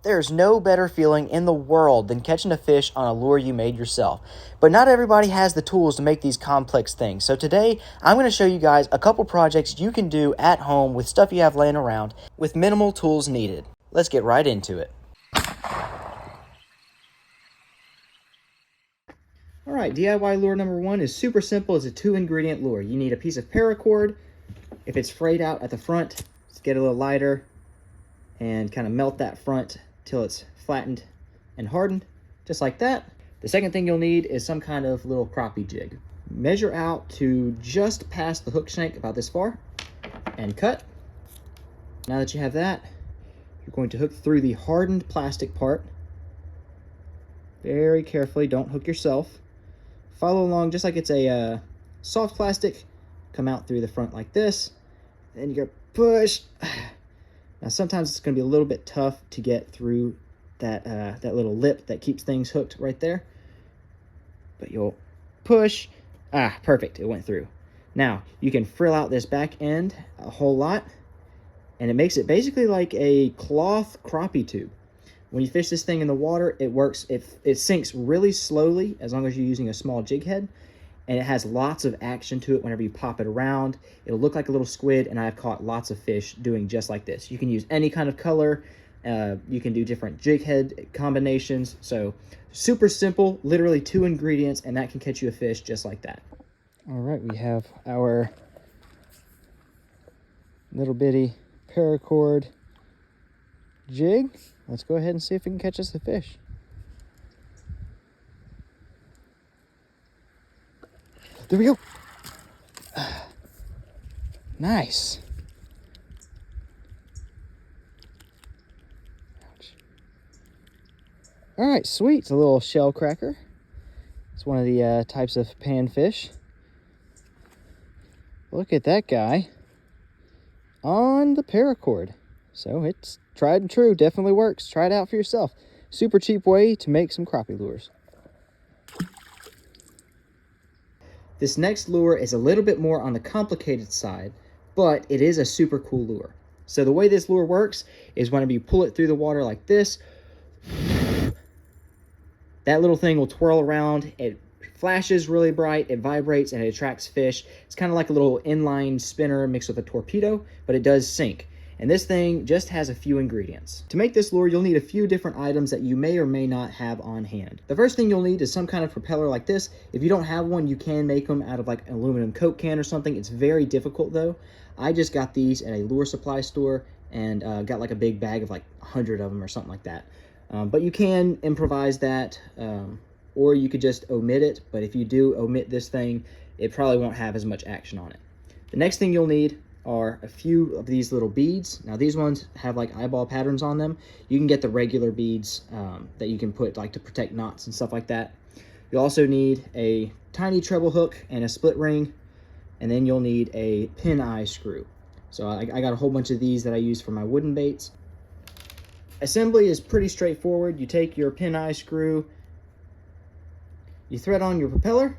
There's no better feeling in the world than catching a fish on a lure you made yourself. But not everybody has the tools to make these complex things. So today, I'm going to show you guys a couple projects you can do at home with stuff you have laying around with minimal tools needed. Let's get right into it. Alright, DIY lure number one is super simple. It's a 2-ingredient lure. You need a piece of paracord. If it's frayed out at the front, just get a little lighter and kind of melt that front till it's flattened and hardened, just like that. The second thing you'll need is some kind of little crappie jig. Measure out to just past the hook shank, about this far, and cut. Now that you have that, you're going to hook through the hardened plastic part. Very carefully, don't hook yourself. Follow along just like it's a soft plastic. Come out through the front like this. Then you're gonna push. Now sometimes it's going to be a little bit tough to get through that that little lip that keeps things hooked right there. But you'll push. Ah, perfect. It went through. Now you can frill out this back end a whole lot, and it makes it basically like a cloth crappie tube. When you fish this thing in the water, it works. It sinks really slowly as long as you're using a small jig head. And it has lots of action to it whenever you pop it around. It'll look like a little squid, and I've caught lots of fish doing just like this. You can use any kind of color. You can do different jig head combinations. So super simple, literally 2 ingredients, and that can catch you a fish just like that. All right, we have our little bitty paracord jig. Let's go ahead and see if it can catch us a fish. There we go. Nice. Ouch. All right, sweet. It's a little shell cracker. It's one of the types of panfish. Look at that guy on the paracord. So it's tried and true. Definitely works. Try it out for yourself. Super cheap way to make some crappie lures. This next lure is a little bit more on the complicated side, but it is a super cool lure. So the way this lure works is whenever you pull it through the water like this, that little thing will twirl around. It flashes really bright, it vibrates, and it attracts fish. It's kind of like a little inline spinner mixed with a torpedo, but it does sink. And this thing just has a few ingredients. To make this lure, you'll need a few different items that you may or may not have on hand. The first thing you'll need is some kind of propeller like this. If you don't have one, you can make them out of like an aluminum Coke can or something. It's very difficult though. I just got these at a lure supply store and got like a big bag of like 100 of them or something like that. But you can improvise that, or you could just omit it. But if you do omit this thing, it probably won't have as much action on it. The next thing you'll need are a few of these little beads. Now these ones have like eyeball patterns on them. You can get the regular beads that you can put like to protect knots and stuff like that. You'll also need a tiny treble hook and a split ring, and then you'll need a pin eye screw. So I got a whole bunch of these that I use for my wooden baits. Assembly is pretty straightforward. You take your pin eye screw, you thread on your propeller,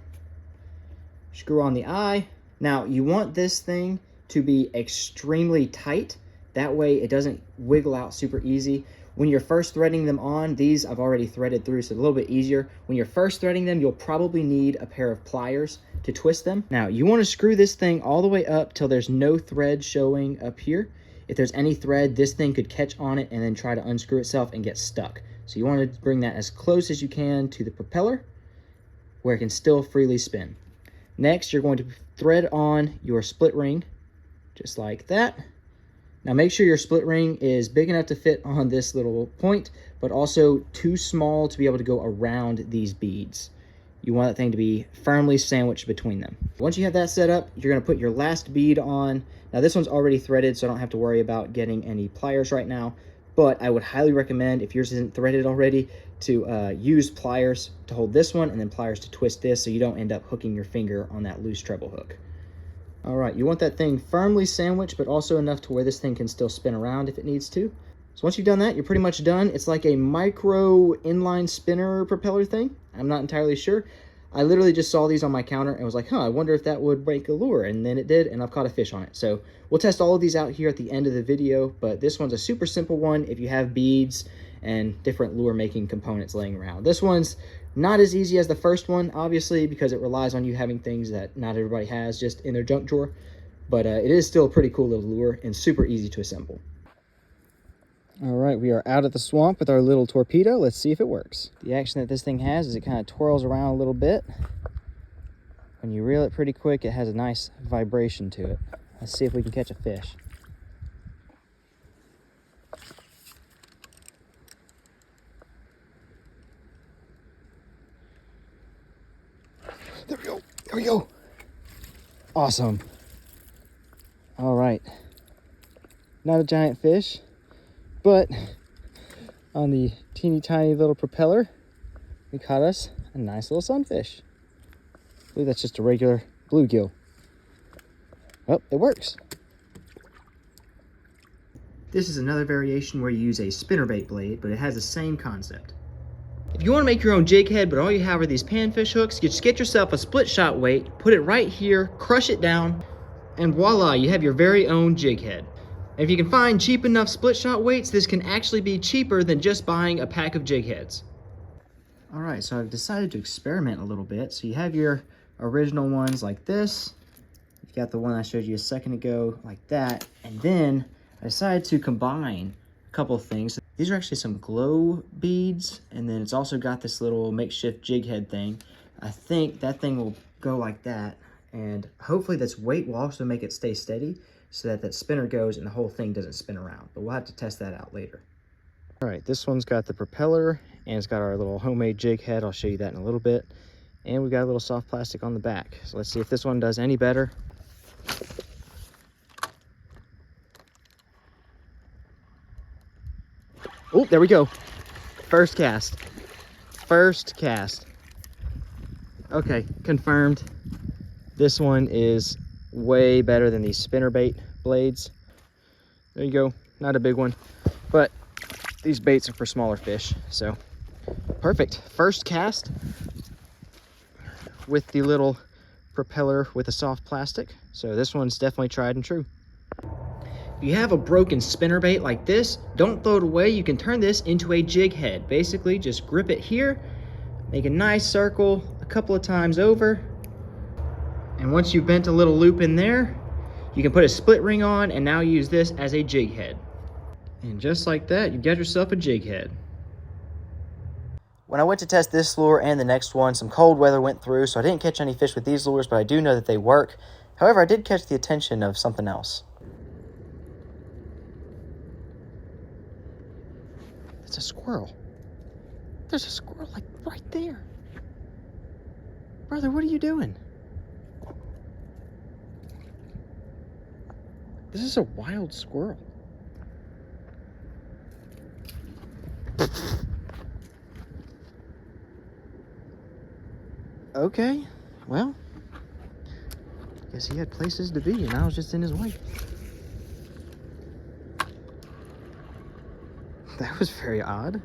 screw on the eye. Now you want this thing to be extremely tight. That way it doesn't wiggle out super easy. When you're first threading them on, these I've already threaded through, so it's a little bit easier. When you're first threading them, you'll probably need a pair of pliers to twist them. Now you want to screw this thing all the way up till there's no thread showing up here. If there's any thread, this thing could catch on it and then try to unscrew itself and get stuck. So you want to bring that as close as you can to the propeller where it can still freely spin. Next, you're going to thread on your split ring just like that. Now make sure your split ring is big enough to fit on this little point, but also too small to be able to go around these beads. You want that thing to be firmly sandwiched between them. Once you have that set up, you're gonna put your last bead on. Now this one's already threaded, so I don't have to worry about getting any pliers right now, but I would highly recommend, if yours isn't threaded already, to use pliers to hold this one and then pliers to twist this so you don't end up hooking your finger on that loose treble hook. All right, you want that thing firmly sandwiched, but also enough to where this thing can still spin around if it needs to. So once you've done that, you're pretty much done. It's like a micro inline spinner propeller thing. I'm not entirely sure. I literally just saw these on my counter and was like, I wonder if that would break a lure. And then it did, and I've caught a fish on it. So we'll test all of these out here at the end of the video, but this one's a super simple one. If you have beads and different lure making components laying around. This one's not as easy as the first one, obviously, because it relies on you having things that not everybody has just in their junk drawer. But it is still a pretty cool little lure and super easy to assemble. All right, we are out at the swamp with our little torpedo. Let's see if it works. The action that this thing has is it kind of twirls around a little bit. When you reel it pretty quick, it has a nice vibration to it. Let's see if we can catch a fish. There we go. There we go. Awesome. All right. Not a giant fish, but on the teeny tiny little propeller, we caught us a nice little sunfish. I believe that's just a regular bluegill. Oh, it works. This is another variation where you use a spinnerbait blade, but it has the same concept. If you want to make your own jig head, but all you have are these panfish hooks, you just get yourself a split shot weight, put it right here, crush it down, and voila, you have your very own jig head. And if you can find cheap enough split shot weights, this can actually be cheaper than just buying a pack of jig heads. All right, so I've decided to experiment a little bit. So you have your original ones like this. You've got the one I showed you a second ago like that. And then I decided to combine a couple of things. These are actually some glow beads, and then it's also got this little makeshift jig head thing. I think that thing will go like that, and hopefully this weight will also make it stay steady so that that spinner goes and the whole thing doesn't spin around, but we'll have to test that out later. All right, this one's got the propeller, and it's got our little homemade jig head. I'll show you that in a little bit. And we've got a little soft plastic on the back. So let's see if this one does any better. Oh, there we go. First cast. First cast. Okay, confirmed. This one is way better than these spinnerbait blades. There you go. Not a big one, but these baits are for smaller fish. So perfect. First cast with the little propeller with a soft plastic. So this one's definitely tried and true. If you have a broken spinnerbait like this, don't throw it away. You can turn this into a jig head. Basically, just grip it here, make a nice circle a couple of times over, and once you've bent a little loop in there, you can put a split ring on and now use this as a jig head. And just like that, you've got yourself a jig head. When I went to test this lure and the next one, some cold weather went through, so I didn't catch any fish with these lures, but I do know that they work. However, I did catch the attention of something else. It's a squirrel. There's a squirrel like right there. Brother, what are you doing? This is a wild squirrel. Okay, well, guess he had places to be and I was just in his way. That was very odd.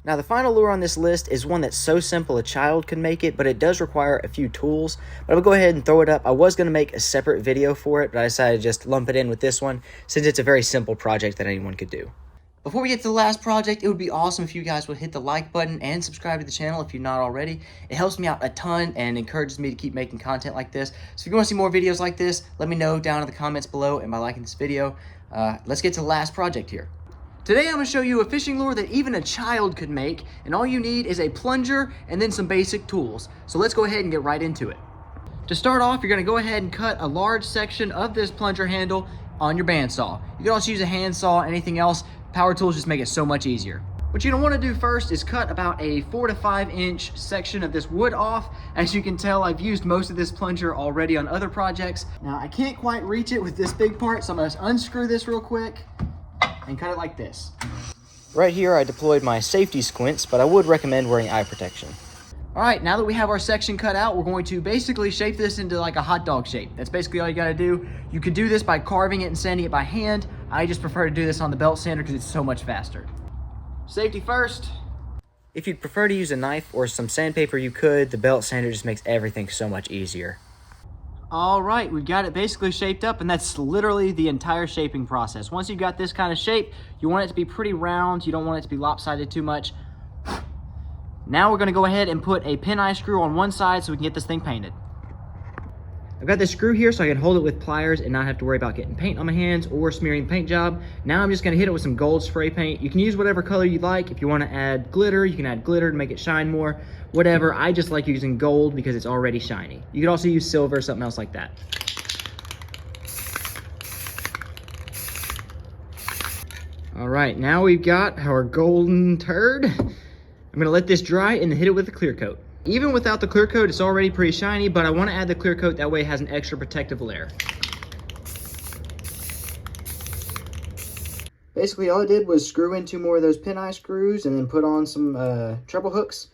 Now, the final lure on this list is one that's so simple a child could make it, but it does require a few tools. But I'll go ahead and throw it up. I was going to make a separate video for it, but I decided to just lump it in with this one since it's a very simple project that anyone could do. Before we get to the last project, it would be awesome if you guys would hit the like button and subscribe to the channel if you're not already. It helps me out a ton and encourages me to keep making content like this. So if you want to see more videos like this, let me know down in the comments below and by liking this video. Let's get to the last project here. Today I'm going to show you a fishing lure that even a child could make, and all you need is a plunger and then some basic tools. So let's go ahead and get right into it. To start off, you're going to go ahead and cut a large section of this plunger handle on your bandsaw. You can also use a handsaw, anything else. Power tools just make it so much easier. What you're going to want to do first is cut about a 4 to 5 inch section of this wood off. As you can tell, I've used most of this plunger already on other projects. Now, I can't quite reach it with this big part, so I'm going to unscrew this real quick and cut it like this. Right here, I deployed my safety squints, but I would recommend wearing eye protection. All right, now that we have our section cut out, we're going to basically shape this into like a hot dog shape. That's basically all you gotta do. You could do this by carving it and sanding it by hand. I just prefer to do this on the belt sander because it's so much faster. Safety first. If you'd prefer to use a knife or some sandpaper, you could. The belt sander just makes everything so much easier. All right, we've got it basically shaped up, and that's literally the entire shaping process. Once you've got this kind of shape, you want it to be pretty round. You don't want it to be lopsided too much. Now we're gonna go ahead and put a pin eye screw on one side so we can get this thing painted. I've got this screw here so I can hold it with pliers and not have to worry about getting paint on my hands or smearing the paint job. Now I'm just gonna hit it with some gold spray paint. You can use whatever color you like. If you wanna add glitter, you can add glitter to make it shine more. Whatever, I just like using gold because it's already shiny. You could also use silver or something else like that. All right, now we've got our golden turd. I'm gonna let this dry and then hit it with a clear coat. Even without the clear coat, it's already pretty shiny, but I wanna add the clear coat, that way it has an extra protective layer. Basically, all I did was screw in 2 more of those pin eye screws and then put on some treble hooks.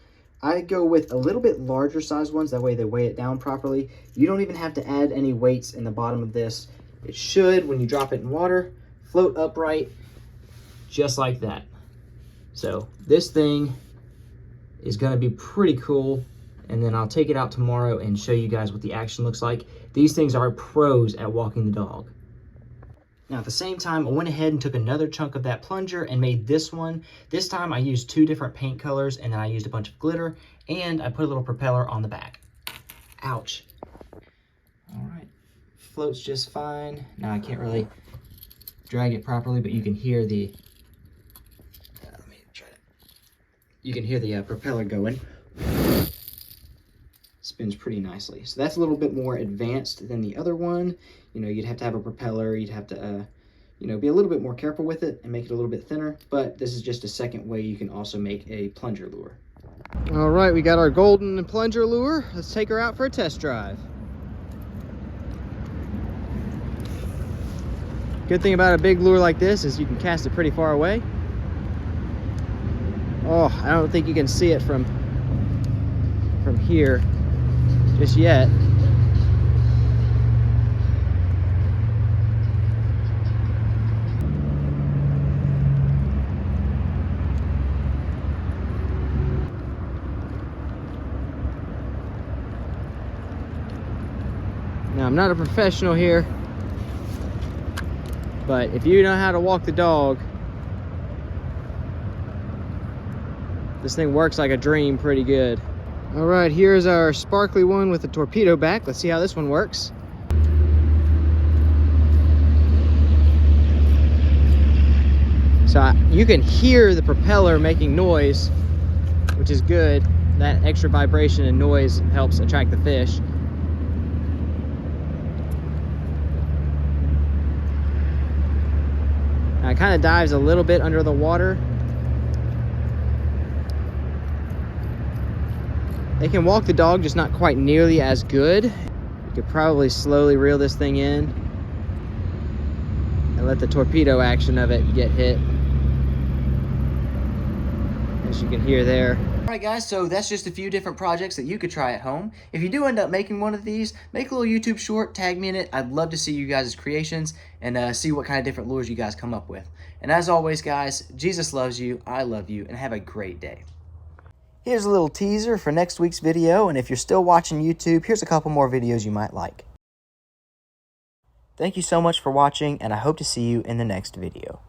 I go with a little bit larger size ones, that way they weigh it down properly. You don't even have to add any weights in the bottom of this. It should, when you drop it in water, float upright, just like that. So this thing is gonna be pretty cool, and then I'll take it out tomorrow and show you guys what the action looks like. These things are pros at walking the dog. Now at the same time, I went ahead and took another chunk of that plunger and made this one. This time I used 2 different paint colors, and then I used a bunch of glitter, and I put a little propeller on the back. Ouch. All right, floats just fine. Now I can't really drag it properly, but you can hear the, let me try it. You can hear the propeller going. Spins pretty nicely. So that's a little bit more advanced than the other one. You know, you'd have to have a propeller, you'd have to, you know, be a little bit more careful with it and make it a little bit thinner, but this is just a second way you can also make a plunger lure. All right, we got our golden plunger lure. Let's take her out for a test drive. Good thing about a big lure like this is you can cast it pretty far away. Oh, I don't think you can see it from here just yet. Now, I'm not a professional here, but if you know how to walk the dog, this thing works like a dream pretty good. All right, here's our sparkly one with the torpedo back. Let's see how this one works. So you can hear the propeller making noise, which is good. That extra vibration and noise helps attract the fish. Now it kind of dives a little bit under the water. They can walk the dog, just not quite nearly as good. You could probably slowly reel this thing in and let the torpedo action of it get hit, as you can hear there. All right, guys, so that's just a few different projects that you could try at home. If you do end up making one of these, make a little YouTube short, tag me in it. I'd love to see you guys' creations and see what kind of different lures you guys come up with. And as always, guys, Jesus loves you, I love you, and have a great day. Here's a little teaser for next week's video, and if you're still watching YouTube, here's a couple more videos you might like. Thank you so much for watching, and I hope to see you in the next video.